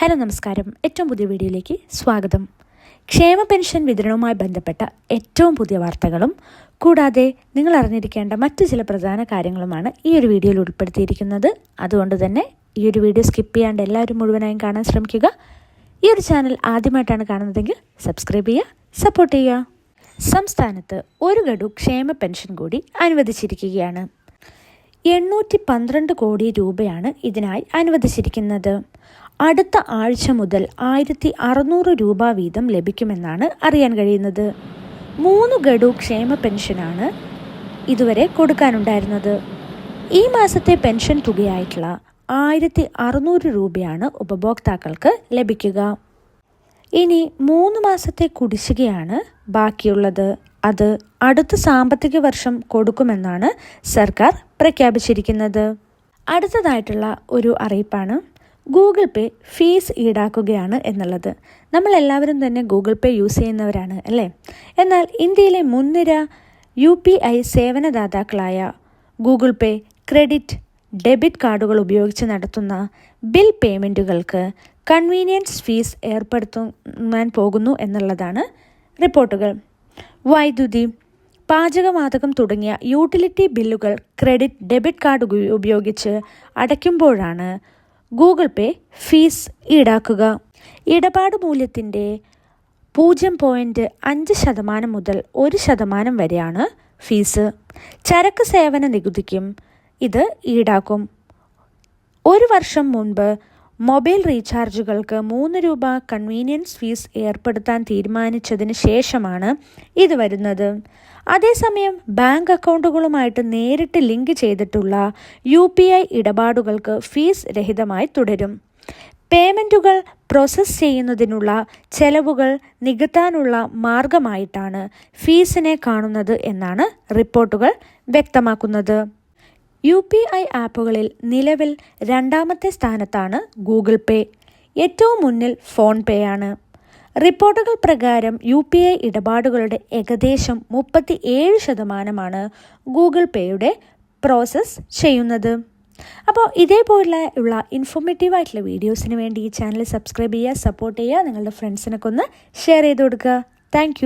Hello നമസ്കാരം. ഏറ്റവും പുതിയ വീഡിയോയിലേക്ക് സ്വാഗതം. ക്ഷേമ പെൻഷൻ വിതരണവുമായി ബന്ധപ്പെട്ട ഏറ്റവും പുതിയ വാർത്തകളും കൂടാതെ നിങ്ങൾ അറിഞ്ഞിരിക്കേണ്ട മറ്റ് ചില പ്രധാന കാര്യങ്ങളുമാണ് ഈ ഒരു വീഡിയോയിൽ ഉൾപ്പെടുത്തിയിരിക്കുന്നത്. അതുകൊണ്ട് തന്നെ ഈ ഒരു വീഡിയോ സ്കിപ്പ് ചെയ്യാണ്ട് എല്ലാവരും മുഴുവനായും കാണാൻ ശ്രമിക്കുക. ഈ ഒരു ചാനൽ ആദ്യമായിട്ടാണ് കാണുന്നതെങ്കിൽ സബ്സ്ക്രൈബ് ചെയ്യുക, സപ്പോർട്ട് ചെയ്യുക. സംസ്ഥാനത്ത് ഒരു ഗഡു ക്ഷേമ പെൻഷൻ കൂടി അനുവദിച്ചിരിക്കുകയാണ്. 812 കോടി രൂപയാണ് ഇതിനായി അനുവദിച്ചിരിക്കുന്നത്. അടുത്ത ആഴ്ച മുതൽ 1600 രൂപ വീതം ലഭിക്കുമെന്നാണ് അറിയാൻ കഴിയുന്നത്. 3 ഗഡു ക്ഷേമ പെൻഷനാണ് ഇതുവരെ കൊടുക്കാനുണ്ടായിരുന്നത്. ഈ മാസത്തെ പെൻഷൻ തുകയായിട്ടുള്ള 1600 രൂപയാണ് ഉപഭോക്താക്കൾക്ക് ലഭിക്കുക. ഇനി 3 മാസത്തെ കുടിശ്ശികയാണ് ബാക്കിയുള്ളത്. അത് അടുത്ത സാമ്പത്തിക വർഷം കൊടുക്കുമെന്നാണ് സർക്കാർ പ്രഖ്യാപിച്ചിരിക്കുന്നത്. അടുത്തതായിട്ടുള്ള ഒരു അറിയിപ്പാണ് ഗൂഗിൾ പേ ഫീസ് ഈടാക്കുകയാണ് എന്നുള്ളത്. നമ്മളെല്ലാവരും ഗൂഗിൾ പേ യൂസ് ചെയ്യുന്നവരാണ് അല്ലേ? എന്നാൽ ഇന്ത്യയിലെ മുൻനിര UPI സേവനദാതാക്കളായ ഗൂഗിൾ പേ ക്രെഡിറ്റ്, ഡെബിറ്റ് കാർഡുകൾ ഉപയോഗിച്ച് നടത്തുന്ന ബിൽ പേയ്മെൻറ്റുകൾക്ക് കൺവീനിയൻസ് ഫീസ് ഏർപ്പെടുത്താൻ പോകുന്നു എന്നുള്ളതാണ് റിപ്പോർട്ടുകൾ. വൈദ്യുതി, പാചകവാതകം തുടങ്ങിയ യൂട്ടിലിറ്റി ബില്ലുകൾ ക്രെഡിറ്റ്, ഡെബിറ്റ് കാർഡ് ഉപയോഗിച്ച് അടയ്ക്കുമ്പോഴാണ് ഗൂഗിൾ പേ ഫീസ് ഈടാക്കുക. ഇടപാട് മൂല്യത്തിൻ്റെ 0.5% മുതൽ 1% വരെയാണ് ഫീസ്. ചരക്ക് സേവന നികുതിക്കും ഇത് ഈടാക്കും. 1 വർഷം മുൻപ് മൊബൈൽ റീചാർജുകൾക്ക് 3 രൂപ കൺവീനിയൻസ് ഫീസ് ഏർപ്പെടുത്താൻ തീരുമാനിച്ചതിന് ശേഷമാണ് ഇത് വരുന്നത്. അതേസമയം ബാങ്ക് അക്കൗണ്ടുകളുമായിട്ട് നേരിട്ട് ലിങ്ക് ചെയ്തിട്ടുള്ള UPI ഇടപാടുകൾക്ക് ഫീസ് രഹിതമായി തുടരും. പേയ്മെൻറ്റുകൾ പ്രോസസ്സ് ചെയ്യുന്നതിനുള്ള ചെലവുകൾ നികത്താനുള്ള മാർഗമായിട്ടാണ് ഫീസിനെ കാണുന്നത് എന്നാണ് റിപ്പോർട്ടുകൾ വ്യക്തമാക്കുന്നത്. UPI ആപ്പുകളിൽ നിലവിൽ 2ാമത്തെ സ്ഥാനത്താണ് ഗൂഗിൾ പേ. ഏറ്റവും മുന്നിൽ ഫോൺ പേ ആണ്. റിപ്പോർട്ടുകൾ പ്രകാരം UPI ഇടപാടുകളുടെ ഏകദേശം 37% ഗൂഗിൾ പേയുടെ പ്രോസസ്സ് ചെയ്യുന്നത്. അപ്പോൾ ഇതേപോലുള്ള ഇൻഫോർമേറ്റീവായിട്ടുള്ള വീഡിയോസിന് വേണ്ടി ഈ ചാനൽ സബ്സ്ക്രൈബ് ചെയ്യുക, സപ്പോർട്ട് ചെയ്യുക, നിങ്ങളുടെ ഫ്രണ്ട്സിനൊക്കെ ഒന്ന് ഷെയർ ചെയ്ത് കൊടുക്കുക. താങ്ക്